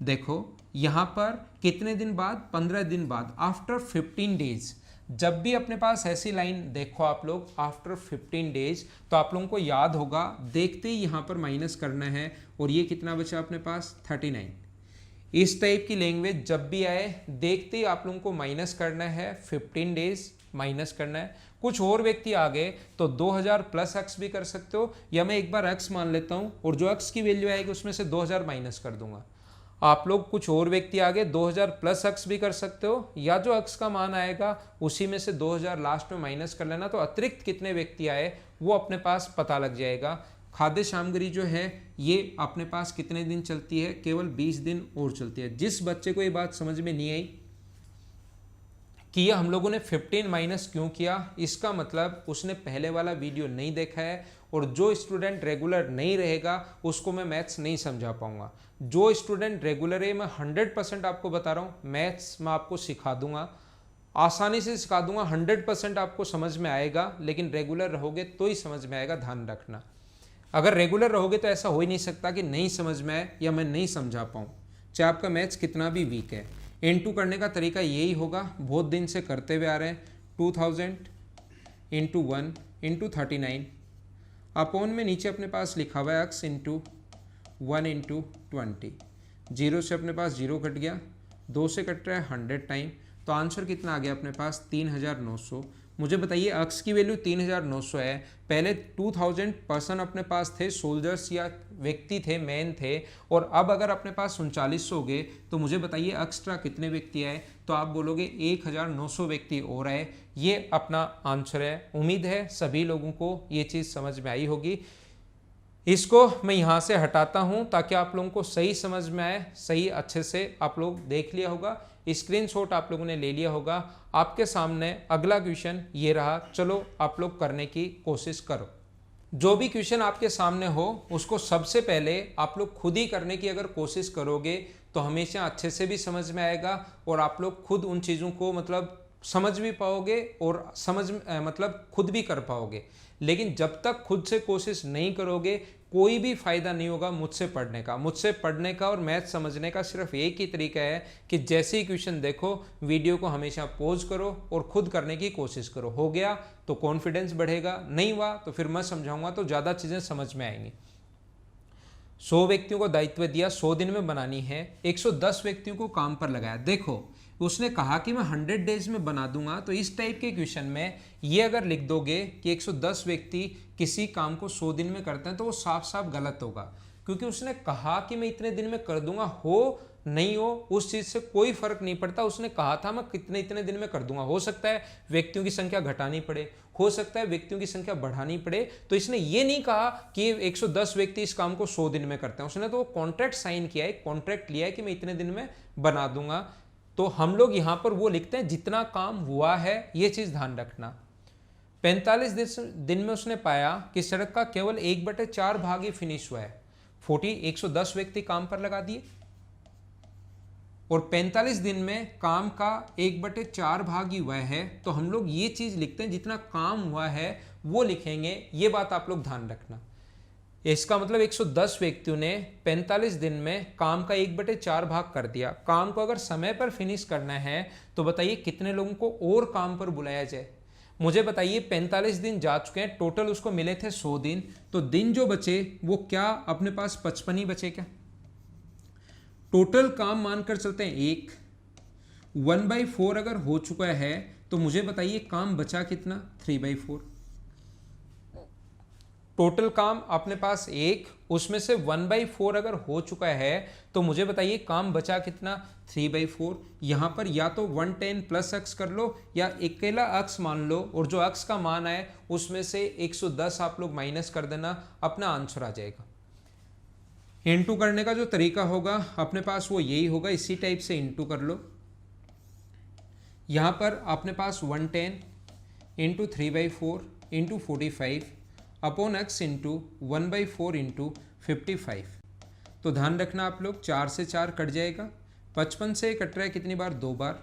देखो यहाँ पर कितने दिन बाद, 15 दिन बाद, आफ्टर 15 डेज। जब भी अपने पास ऐसी लाइन देखो आप लोग आफ्टर 15 डेज, तो आप लोगों को याद होगा देखते ही यहाँ पर माइनस करना है, और ये कितना बचा अपने पास 39। इस टाइप की लैंग्वेज जब भी आए देखते ही आप लोगों को माइनस करना है, 15 डेज माइनस करना है। कुछ और व्यक्ति आ गए तो 2000 प्लस एक्स भी कर सकते हो, या मैं एक बार एक्स मान लेता हूं और जो एक्स की वैल्यू आएगी उसमें से 2000 माइनस कर दूंगा। आप लोग कुछ और व्यक्ति आ गए 2000 प्लस एक्स भी कर सकते हो, या जो एक्स का मान आएगा उसी में से 2000 लास्ट में माइनस कर लेना, तो अतिरिक्त कितने व्यक्ति आए वो अपने पास पता लग जाएगा। खाद्य सामग्री जो है ये अपने पास कितने दिन चलती है, केवल 20 दिन और चलती है। जिस बच्चे को ये बात समझ में नहीं आई कि ये हम लोगों ने 15 माइनस क्यों किया, इसका मतलब उसने पहले वाला वीडियो नहीं देखा है, और जो स्टूडेंट रेगुलर नहीं रहेगा उसको मैं मैथ्स नहीं समझा पाऊंगा। जो स्टूडेंट रेगुलर है मैं 100% आपको बता रहा हूँ, मैथ्स मैं आपको सिखा दूंगा, आसानी से सिखा दूंगा, 100% आपको समझ में आएगा। लेकिन रेगुलर रहोगे तो ही समझ में आएगा, ध्यान रखना। अगर रेगुलर रहोगे तो ऐसा हो ही नहीं सकता कि नहीं समझ में आए या मैं नहीं समझा पाऊँ, चाहे आपका मैथ्स कितना भी वीक है। इनटू करने का तरीका यही होगा, बहुत दिन से करते हुए आ रहे हैं। 2000 इंटू 1 इंटू 39 अपॉन में नीचे अपने पास लिखा हुआ है एक्स इंटू 1 इंटू 20। 0 से अपने पास 0 कट गया, 2 से कट रहा है 100 टाइम, तो आंसर कितना आ गया अपने पास 3900। मुझे बताइए अक्स की वैल्यू 3900 है। पहले 2000 पर्सन अपने पास थे, सोल्जर्स या व्यक्ति थे, मैन थे, और अब अगर अपने पास 3900 हो गए तो मुझे बताइए एक्स्ट्रा कितने व्यक्ति आए, तो आप बोलोगे 1900 व्यक्ति और आए। ये अपना आंसर है। उम्मीद है सभी लोगों को ये चीज़ समझ में आई होगी। इसको मैं यहाँ से हटाता हूँ ताकि आप लोगों को सही समझ में आए, सही अच्छे से आप लोग देख लिया होगा, स्क्रीनशॉट आप लोगों ने ले लिया होगा। आपके सामने अगला क्वेश्चन ये रहा, चलो आप लोग करने की कोशिश करो। जो भी क्वेश्चन आपके सामने हो उसको सबसे पहले आप लोग खुद ही करने की अगर कोशिश करोगे तो हमेशा अच्छे से भी समझ में आएगा, और आप लोग खुद उन चीज़ों को मतलब समझ भी पाओगे और मतलब खुद भी कर पाओगे। लेकिन जब तक खुद से कोशिश नहीं करोगे कोई भी फायदा नहीं होगा मुझसे पढ़ने का। मुझसे पढ़ने का और मैथ समझने का सिर्फ एक ही तरीका है कि जैसे ही क्वेश्चन देखो वीडियो को हमेशा पॉज करो और खुद करने की कोशिश करो। हो गया तो कॉन्फिडेंस बढ़ेगा, नहीं हुआ तो फिर मैं समझाऊंगा तो ज़्यादा चीज़ें समझ में आएंगी। 100 व्यक्तियों को दायित्व दिया, 100 दिन में बनानी है, 110 व्यक्तियों को काम पर लगाया। देखो उसने कहा कि मैं 100 डेज में बना दूंगा, तो इस टाइप के क्वेश्चन में ये अगर लिख दोगे कि 110 व्यक्ति किसी काम को 100 दिन में करते हैं तो वो साफ साफ गलत होगा, क्योंकि उसने कहा कि मैं इतने दिन में कर दूंगा, हो नहीं हो, उस चीज़ से कोई फर्क नहीं पड़ता। उसने कहा था मैं कितने इतने दिन में कर दूंगा, हो सकता है व्यक्तियों की संख्या घटानी पड़े, हो सकता है व्यक्तियों की संख्या बढ़ानी पड़े। तो इसने ये नहीं कहा कि 110 व्यक्ति इस काम को 100 दिन में करते हैं, उसने तो कॉन्ट्रैक्ट साइन किया है, कॉन्ट्रैक्ट लिया है कि मैं इतने दिन में बना दूंगा। तो हम लोग यहाँ पर वो लिखते हैं जितना काम हुआ है, ये चीज़ ध्यान रखना। 45 दिन में उसने पाया कि सड़क का केवल 1/4 भाग ही फिनिश हुआ है। 110 व्यक्ति काम पर लगा दिए और 45 दिन में काम का 1/4 भाग ही हुआ है। तो हम लोग ये चीज लिखते हैं जितना काम हुआ है वो लिखेंगे। ये बात आप लोग ध्यान रखना। इसका मतलब 110 व्यक्तियों ने 45 दिन में काम का 1/4 भाग कर दिया। काम को अगर समय पर फिनिश करना है तो बताइए कितने लोगों को और काम पर बुलाया जाए। मुझे बताइए 45 दिन जा चुके हैं, टोटल उसको मिले थे 100 दिन, तो दिन जो बचे वो क्या अपने पास 55 ही बचे क्या? टोटल काम मानकर चलते हैं 1/4 अगर हो चुका है तो मुझे बताइए काम बचा कितना? 3/4। टोटल काम अपने पास 1, उसमें से 1/4 अगर हो चुका है तो मुझे बताइए काम बचा कितना? 3/4। यहां पर या तो 110 प्लस अक्स कर लो या अकेला अक्स मान लो और जो अक्स का मान आए उसमें से 110 आप लोग माइनस कर देना, अपना आंसर आ जाएगा। इंटू करने का जो तरीका होगा अपने पास वो यही होगा, इसी टाइप से इंटू कर लो। यहां पर अपने पास 110 into 3/4 into 45 upon x into 1/4 into 55। तो ध्यान रखना आप लोग 4 से 4 कट जाएगा, 55 से कट रहा है कितनी बार? 2 बार।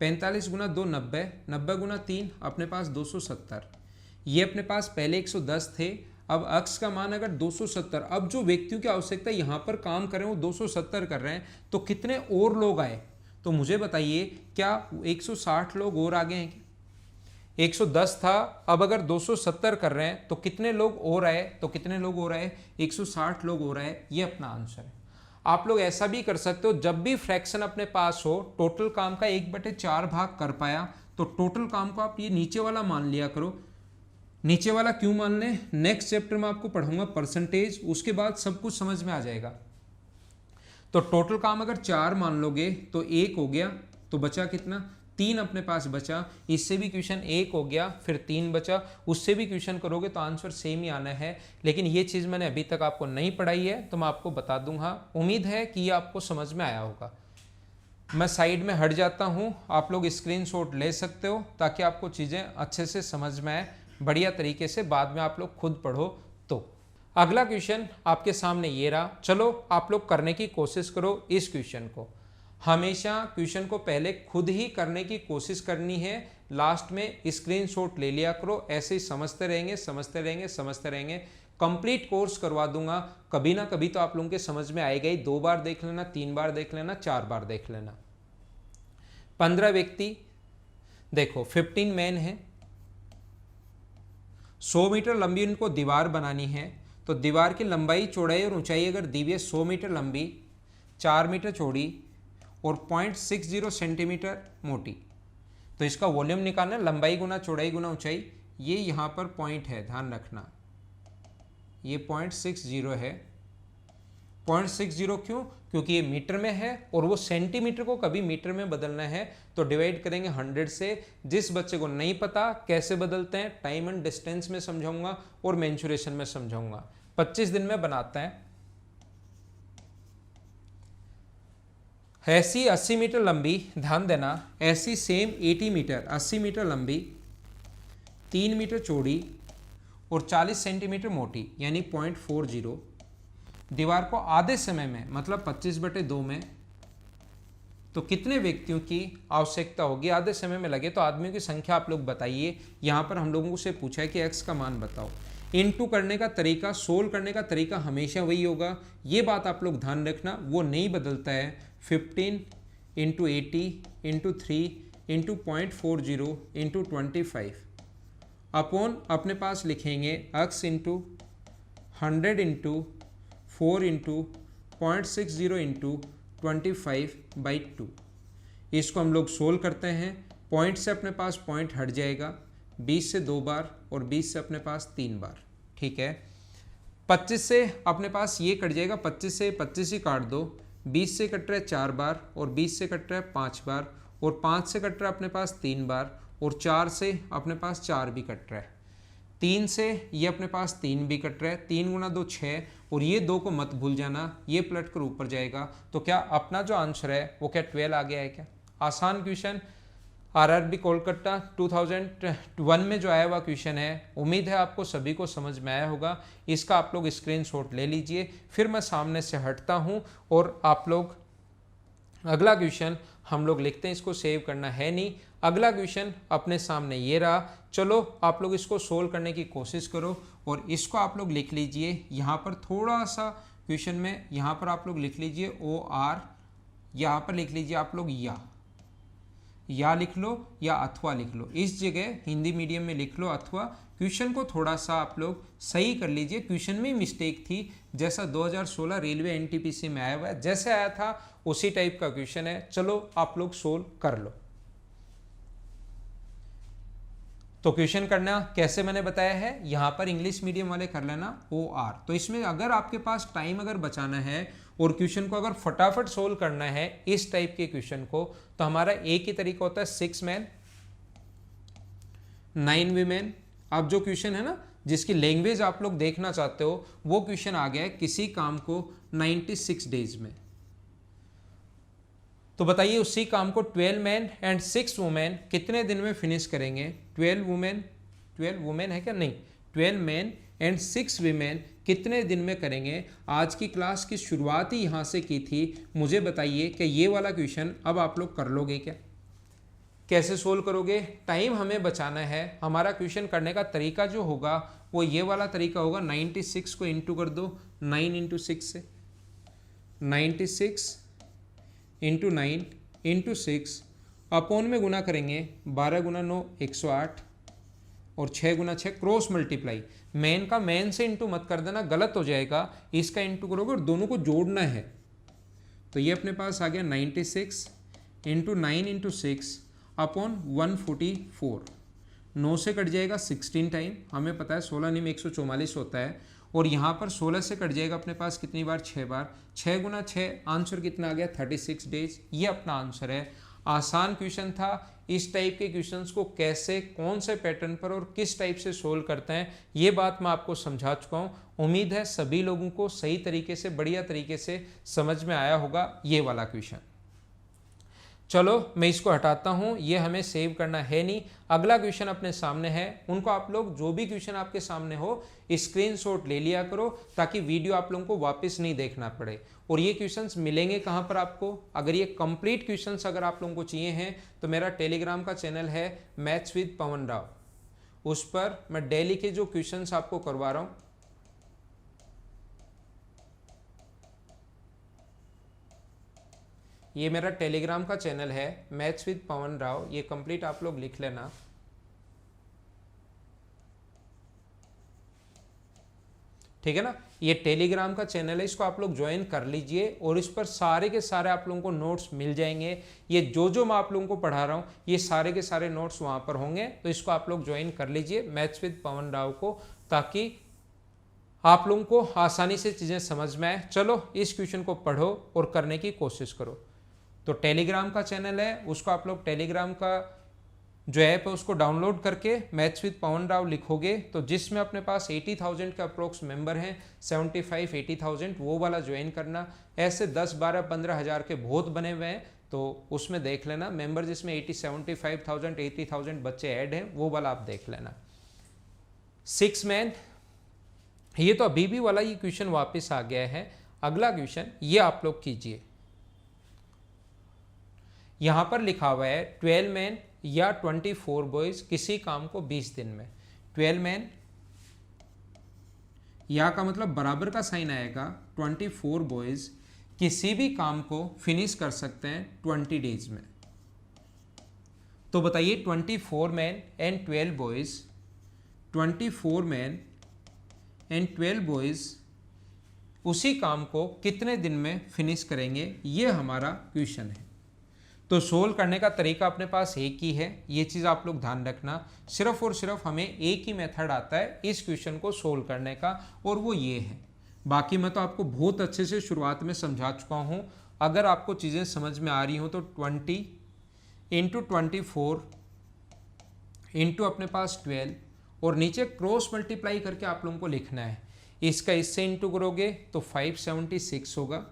45 गुना 2 90, 90 गुना 3 अपने पास 270। ये अपने पास पहले 110 थे, अब अक्स का मान अगर 270, अब जो व्यक्तियों की आवश्यकता यहाँ पर काम कर रहे हैं वो 270 कर रहे हैं, तो कितने और लोग आए? तो मुझे बताइए क्या 160 लोग और आ गए हैं? 110 था, अब अगर 270 कर रहे हैं तो कितने लोग और आए? तो कितने लोग और आए? 160 लोग और आए। ये अपना आंसर है। आप लोग ऐसा भी कर सकते हो, जब भी फ्रैक्शन अपने पास हो, टोटल काम का 1/4 भाग कर पाया तो टोटल काम को आप ये नीचे वाला मान लिया करो। नीचे वाला क्यों मान लें? नेक्स्ट चैप्टर में आपको पढ़ाऊंगा परसेंटेज, उसके बाद सब कुछ समझ में आ जाएगा। तो टोटल काम अगर 4 मान लोगे तो 1 हो गया, तो बचा कितना? 3 अपने पास बचा। इससे भी क्वेश्चन 1 हो गया, फिर 3 बचा, उससे भी क्वेश्चन करोगे तो आंसर सेम ही आना है। लेकिन ये चीज़ मैंने अभी तक आपको नहीं पढ़ाई है तो मैं आपको बता दूंगा। उम्मीद है कि ये आपको समझ में आया होगा। मैं साइड में हट जाता हूँ, आप लोग स्क्रीनशॉट ले सकते हो ताकि आपको चीज़ें अच्छे से समझ में आए, बढ़िया तरीके से बाद में आप लोग खुद पढ़ो। तो अगला क्वेश्चन आपके सामने ये रहा। चलो आप लोग करने की कोशिश करो इस क्वेश्चन को। हमेशा क्वेश्चन को पहले खुद ही करने की कोशिश करनी है, लास्ट में स्क्रीनशॉट ले लिया करो। ऐसे ही समझते रहेंगे समझते रहेंगे समझते रहेंगे, कंप्लीट कोर्स करवा दूंगा। कभी ना कभी तो आप लोगों के समझ में आएगा ही। 2 बार देख लेना, 3 बार देख लेना, 4 बार देख लेना। 15 व्यक्ति, देखो 15 मैन है, 100 मीटर लंबी उनको दीवार बनानी है। तो दीवार की लंबाई चौड़ाई और ऊंचाई अगर दी हुई है 100 मीटर लंबी, 4 मीटर चौड़ी और 0.60 सेंटीमीटर मोटी, तो इसका वॉल्यूम निकालना, लंबाई गुना चौड़ाई गुना ऊंचाई। ये यहाँ पर पॉइंट है, ध्यान रखना, ये 0.60 है। 0.60 क्यों? क्योंकि ये मीटर में है और वो सेंटीमीटर को कभी मीटर में बदलना है तो डिवाइड करेंगे 100 से। जिस बच्चे को नहीं पता कैसे बदलते हैं, टाइम एंड डिस्टेंस में समझाऊंगा और मेंसुरेशन में समझाऊंगा। 25 दिन में बनाता है। ऐसी 80 मीटर लंबी, ध्यान देना, ऐसी सेम 80 मीटर 80 मीटर लंबी, 3 मीटर चौड़ी और 40 सेंटीमीटर मोटी, यानी 0.40 दीवार को आधे समय में, मतलब 25/2 में, तो कितने व्यक्तियों की आवश्यकता होगी आधे समय में लगे? तो आदमियों की संख्या आप लोग बताइए। यहाँ पर हम लोगों से पूछा है कि एक्स का मान बताओ। इनटू करने का तरीका, सोल्व करने का तरीका हमेशा वही होगा, ये बात आप लोग ध्यान रखना, वो नहीं बदलता है। 15 into 80 into 3 into 0.40 into 25 upon अपने पास लिखेंगे x into 100 into 4 into 0.60 into 25/2। इसको हम लोग सोल्व करते हैं। पॉइंट से अपने पास पॉइंट हट जाएगा, 20 से 2 बार और 20 से अपने पास 3 बार, ठीक है। 25 से अपने पास ये कट जाएगा, 25 से 25 ही काट दो, 20 से कट रहा है 4 बार, और 20 से कट रहा है 5 बार, और 5 से कट रहा है अपने पास 3 बार, और 4 से अपने पास 4 भी कट रहा है। 3 से ये अपने पास 3 भी कट रहा है, 3 गुना 2 6, और ये 2 को मत भूल जाना, ये पलट कर ऊपर जाएगा। तो क्या अपना जो आंसर है वो क्या 12 आ गया है क्या? आसान क्वेश्चन, आरआरबी कोलकाता 2001 में जो आया हुआ क्वेश्चन है। उम्मीद है आपको सभी को समझ में आया होगा। इसका आप लोग स्क्रीनशॉट ले लीजिए, फिर मैं सामने से हटता हूं और आप लोग अगला क्वेश्चन हम लोग लिखते हैं। इसको सेव करना है नहीं, अगला क्वेश्चन अपने सामने ये रहा। चलो आप लोग इसको सोल्व करने की कोशिश करो, और इसको आप लोग लिख लीजिए यहाँ पर थोड़ा सा क्वेश्चन में, यहाँ पर आप लोग लिख लीजिए OR, यहाँ पर लिख लीजिए आप लोग या लिख लो या अथवा लिख लो। इस जगह हिंदी मीडियम में लिख लो अथवा। क्वेश्चन को थोड़ा सा आप लोग सही कर लीजिए, क्वेश्चन में मिस्टेक थी। जैसा 2016 रेलवे एनटीपीसी में आया हुआ है, जैसे आया था उसी टाइप का क्वेश्चन है। चलो आप लोग सोल्व कर लो। तो क्वेश्चन करना कैसे मैंने बताया है, यहाँ पर इंग्लिश मीडियम वाले कर लेना OR। तो इसमें अगर आपके पास टाइम अगर बचाना है और क्वेश्चन को अगर फटाफट सोल्व करना है इस टाइप के क्वेश्चन को, तो हमारा एक ही तरीका होता है 6 मैन 9 वीमेन। अब जो क्वेश्चन है ना जिसकी लैंग्वेज आप लोग देखना चाहते हो, वो क्वेश्चन आ गया है किसी काम को 96 डेज में। तो बताइए उसी काम को 12 मैन एंड 6 वुमेन कितने दिन में फिनिश करेंगे? 12 वुमेन है क्या? नहीं, 12 मैन एंड 6 वीमेन कितने दिन में करेंगे? आज की क्लास की शुरुआत ही यहाँ से की थी। मुझे बताइए कि ये वाला क्वेश्चन अब आप लोग कर लोगे क्या? कैसे सोल्व करोगे? टाइम हमें बचाना है। हमारा क्वेश्चन करने का तरीका जो होगा वो ये वाला तरीका होगा। 96 को इंटू कर दो 9 इंटू 6 से, 96 इंटू 9 इंटू 6 अपॉन में गुना करेंगे 12 गुना 9 108, और 6 गुना 6 क्रॉस मल्टीप्लाई। मैन का मैन से इंटू मत कर देना, गलत हो जाएगा। इसका इंटू करोगे और दोनों को जोड़ना है। तो ये अपने पास आ गया 96 इंटू 9 इंटू 6 अपॉन 144। 9 से कट जाएगा 16 टाइम, हमें पता है 16 नहीं में 144 होता है। और यहाँ पर 16 से कट जाएगा अपने पास कितनी बार? 6 बार। 6 गुना 6 आंसर कितना आ गया? 36 डेज। ये अपना आंसर है। आसान क्वेश्चन था। इस टाइप के क्वेश्चंस को कैसे, कौन से पैटर्न पर और किस टाइप से सोल्व करते हैं, ये बात मैं आपको समझा चुका हूँ। उम्मीद है सभी लोगों को सही तरीके से, बढ़िया तरीके से समझ में आया होगा ये वाला क्वेश्चन। चलो मैं इसको हटाता हूँ, ये हमें सेव करना है नहीं। अगला क्वेश्चन अपने सामने है, उनको आप लोग जो भी क्वेश्चन आपके सामने हो स्क्रीनशॉट ले लिया करो, ताकि वीडियो आप लोगों को वापस नहीं देखना पड़े। और ये क्वेश्चंस मिलेंगे कहाँ पर आपको? अगर ये कंप्लीट क्वेश्चंस अगर आप लोगों को चाहिए हैं तो मेरा टेलीग्राम का चैनल है मैथ्स विद पवन राव, उस पर मैं डेली के जो क्वेश्चंस आपको करवा रहा हूँ, ये मेरा टेलीग्राम का चैनल है मैथ्स विद पवन राव। ये कंप्लीट आप लोग लिख लेना। ठीक है ना, ये टेलीग्राम का चैनल है, इसको आप लोग ज्वाइन कर लीजिए और इस पर सारे के सारे आप लोगों को नोट्स मिल जाएंगे। ये जो मैं आप लोगों को पढ़ा रहा हूँ ये सारे के सारे नोट्स वहाँ पर होंगे, तो इसको आप लोग ज्वाइन कर लीजिए मैथ्स विद पवन राव को, ताकि आप लोगों को आसानी से चीज़ें समझ में आए। चलो इस क्वेश्चन को पढ़ो और करने की कोशिश करो। तो टेलीग्राम का चैनल है, उसको आप लोग टेलीग्राम का जो ऐप है उसको डाउनलोड करके मैथ्स विद पवन राव लिखोगे, तो जिसमें अपने पास 80,000 का अप्रोक्स मेंबर हैं, 75-80,000, वो वाला ज्वाइन करना। ऐसे 10, 12, 15,000 के बहुत बने हुए हैं, तो उसमें देख लेना। मेंबर जिसमें 75,000, 80,000 बच्चे ऐड हैं, वो वाला आप देख लेना। 6 मैन, ये तो अभी भी वाला ये क्वेश्चन वापस आ गया है। अगला क्वेश्चन ये आप लोग कीजिए। यहां पर लिखा हुआ है 12 मैन या 24 बॉयज किसी काम को 20 दिन में। 12 मैन या का मतलब बराबर का साइन आएगा, 24 बॉयज किसी भी काम को फिनिश कर सकते हैं 20 डेज में। तो बताइए 24 man and 12 boys, 24 man and 12 boys उसी काम को कितने दिन में फिनिश करेंगे, ये हमारा क्वेश्चन है। तो सोल्व करने का तरीका अपने पास एक ही है, ये चीज़ आप लोग ध्यान रखना। सिर्फ और सिर्फ हमें एक ही मेथड आता है इस क्वेश्चन को सोल्व करने का, और वो ये है। बाकी मैं तो आपको बहुत अच्छे से शुरुआत में समझा चुका हूँ। अगर आपको चीज़ें समझ में आ रही हो तो 20 इंटू 24 इंटू अपने पास 12 और नीचे क्रॉस मल्टीप्लाई करके आप लोगों को लिखना है। इसका इससे इंटू करोगे तो 576 होगा,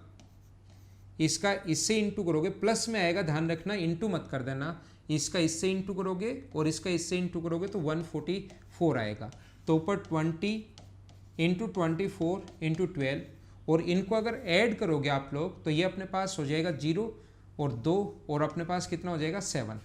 इसका इससे इंटू करोगे प्लस में आएगा, ध्यान रखना इंटू मत कर देना। इसका इससे इंटू करोगे और इसका इससे इंटू करोगे तो 144 आएगा। तो ऊपर 20 इंटू 24 इंटू 12 और इनको अगर ऐड करोगे आप लोग तो ये अपने पास हो जाएगा 0 और 2 और अपने पास कितना हो जाएगा 7।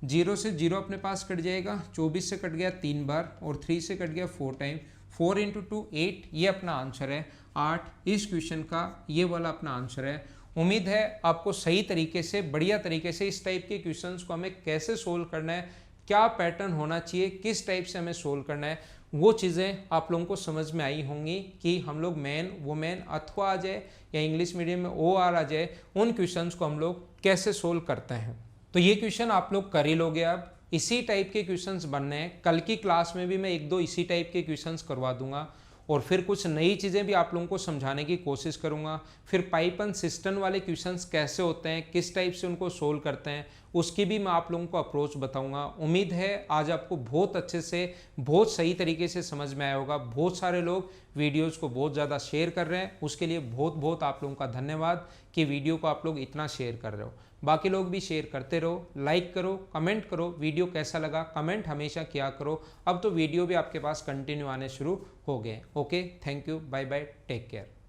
0 से 0 अपने पास कट जाएगा, 24 से कट गया 3 बार और 3 से कट गया 4 टाइम। 4 इंटू 2 8, ये अपना आंसर है 8। इस क्वेश्चन का ये वाला अपना आंसर है। उम्मीद है आपको सही तरीके से, बढ़िया तरीके से इस टाइप के क्वेश्चंस को हमें कैसे सोल्व करना है, क्या पैटर्न होना चाहिए, किस टाइप से हमें सोल्व करना है, वो चीज़ें आप लोगों को समझ में आई होंगी कि हम लोग मैन वुमेन अथवा आ जाए या इंग्लिश मीडियम में OR आ जाए, उन क्वेश्चंस को हम लोग कैसे सोल्व करते हैं। तो ये क्वेश्चन आप लोग कर ही लोगे। अब इसी टाइप के क्वेश्चंस बनने हैं। कल की क्लास में भी मैं 1-2 इसी टाइप के क्वेश्चंस करवा दूंगा और फिर कुछ नई चीज़ें भी आप लोगों को समझाने की कोशिश करूंगा। फिर पाइपन सिस्टम वाले क्वेश्चंस कैसे होते हैं, किस टाइप से उनको सोल्व करते हैं, उसकी भी मैं आप लोगों को अप्रोच बताऊंगा। उम्मीद है आज आपको बहुत अच्छे से, बहुत सही तरीके से समझ में आया होगा। बहुत सारे लोग वीडियोज़ को बहुत ज़्यादा शेयर कर रहे हैं, उसके लिए बहुत बहुत आप लोगों का धन्यवाद कि वीडियो को आप लोग इतना शेयर कर रहे हो। बाकी लोग भी शेयर करते रहो, लाइक करो, कमेंट करो, वीडियो कैसा लगा कमेंट हमेशा किया करो। अब तो वीडियो भी आपके पास कंटिन्यू आने शुरू हो गए। Okay, thank you, bye bye, take care.